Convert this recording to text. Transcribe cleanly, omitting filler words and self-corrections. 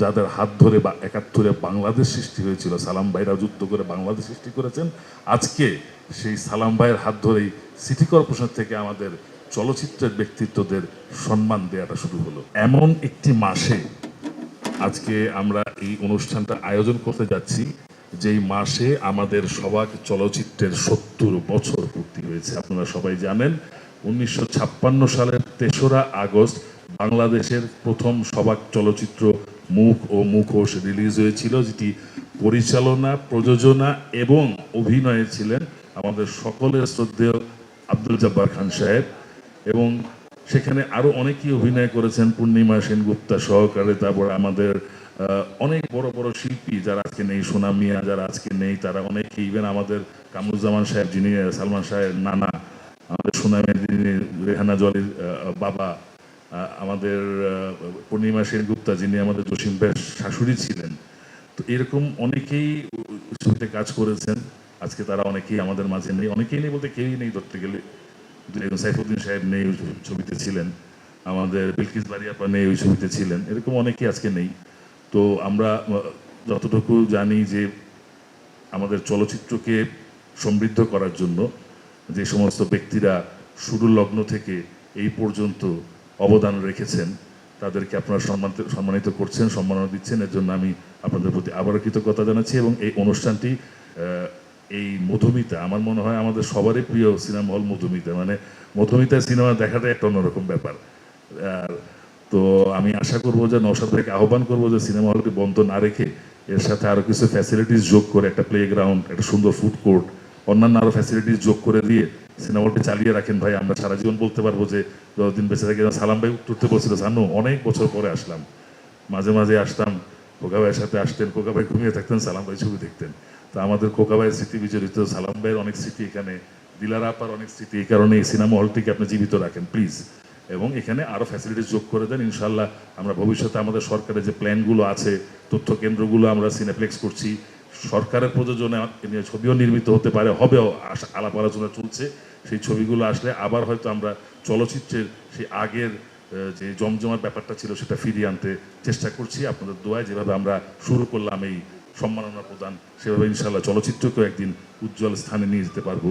যাদের হাত ধরে বা ৭১-এ বাংলাদেশ সৃষ্টি হয়েছিল, সালাম ভাইরা যুদ্ধ করে বাংলাদেশ সৃষ্টি করেছেন। আজকে সেই সালাম ভাইয়ের হাত ধরেই সিটি কর্পোরেশন থেকে আমাদের চলচ্চিত্রের ব্যক্তিত্বদের সম্মান দেওয়াটা শুরু হলো। এমন একটি মাসে আজকে আমরা এই অনুষ্ঠানটা আয়োজন করতে যাচ্ছি, যেই মাসে আমাদের সবাক চলচ্চিত্রের ৭০ বছর পূর্তি হয়েছে। আপনারা সবাই জানেন ১৯৫৬ সালের ৩রা আগস্ট বাংলাদেশের প্রথম সবাক চলচ্চিত্র মুখ ও মুখোশ রিলিজ হয়েছিল, যেটি পরিচালনা, প্রযোজনা এবং অভিনয়ে ছিলেন আমাদের সকলের শ্রদ্ধেয় আব্দুল জব্বার খান সাহেব। এবং সেখানে আরও অনেকেই অভিনয় করেছেন, পূর্ণিমা সেনগুপ্তা সহকারে। তারপর আমাদের অনেক বড় বড় শিল্পী যারা আজকে নেই, সোনা মিয়া যারা আজকে নেই, তারা অনেকে, ইভেন আমাদের কামরুজ্জামান সাহেব যিনি সালমান সাহেব নানা, আমাদের সোনা মিয়া যিনি রেহানা জলির বাবা, আমাদের পূর্ণিমা সেনগুপ্তা যিনি আমাদের জসিম ভাইয়ের শাশুড়ি ছিলেন। তো এরকম অনেকেই ছবিতে কাজ করেছেন। আজকে তারা অনেকেই আমাদের মাঝে নেই, অনেকেই নেই বলতে কেউই নেই ধরতে গেলে। সাইফুদ্দিন সাহেব নেই, ওই ছবিতে ছিলেন। আমাদের বিলকিস বারিয়াপা নেই, ওই ছবিতে ছিলেন। এরকম অনেকেই আজকে নেই। তো আমরা যতটুকু জানি যে আমাদের চলচ্চিত্রকে সমৃদ্ধ করার জন্য যে সমস্ত ব্যক্তিরা শুরু লগ্ন থেকে এই পর্যন্ত অবদান রেখেছেন, তাদেরকে আপনারা সম্মানিত করছেন, সম্মাননা দিচ্ছেন। এর জন্য আমি আপনাদের প্রতি আবারও কৃতজ্ঞতা জানাচ্ছি। এবং এই অনুষ্ঠানটি এই মধুমিতা, আমার মনে হয় আমাদের সবারই প্রিয় সিনেমা হল মধুমিতা। মানে মধুমিতা সিনেমা দেখাটা একটা অন্যরকম ব্যাপার। তো আমি আশা করবো যে নওশাদ ভাইকে আহ্বান করবো যে সিনেমা হলটি বন্ধ না রেখে এর সাথে আরও কিছু ফ্যাসিলিটিস যোগ করে, একটা প্লে গ্রাউন্ড, একটা সুন্দর ফুড কোর্ট, অন্যান্য আরও ফ্যাসিলিটিস যোগ করে দিয়ে সিনেমা হলটি চালিয়ে রাখেন ভাই। আমরা সারা জীবন বলতে পারবো যে যতদিন বেঁচে থাকি। সালাম ভাই উঠতে বলছিল, জানো অনেক বছর পরে আসলাম, মাঝে মাঝে আসতাম, কোকা ভাইয়ের সাথে আসতেন, কোকা ভাই ঘুমিয়ে থাকতেন, সালাম ভাই ছবি দেখতেন। তো আমাদের কোকা ভাইয়ের স্মৃতি বিচরিত, সালাম ভাইয়ের অনেক স্মৃতি এখানে, দিলারা আপার অনেক স্মৃতি। এই কারণে এই সিনেমা হলটিকে আপনি জীবিত রাখেন প্লিজ, এবং এখানে আরও ফ্যাসিলিটিস যোগ করে দেন। ইনশাল্লাহ আমরা ভবিষ্যতে আমাদের সরকারের যে প্ল্যানগুলো আছে, তথ্য কেন্দ্রগুলো আমরা সিনেপ্লেক্স করছি, সরকারের প্রযোজনে ছবিও নির্মিত হতে পারে, হবেও, আলাপ আলোচনা চলছে। সেই ছবিগুলো আসলে আবার হয়তো আমরা চলচ্চিত্রের সেই আগের যে জমজমার ব্যাপারটা ছিল সেটা ফিরিয়ে আনতে চেষ্টা করছি। আপনাদের দোয়ায় যেভাবে আমরা শুরু করলাম এই সম্মাননা প্রদান, সেভাবে ইনশাল্লাহ চলচ্চিত্রকেও একদিন উজ্জ্বল স্থানে নিয়ে যেতে পারবো।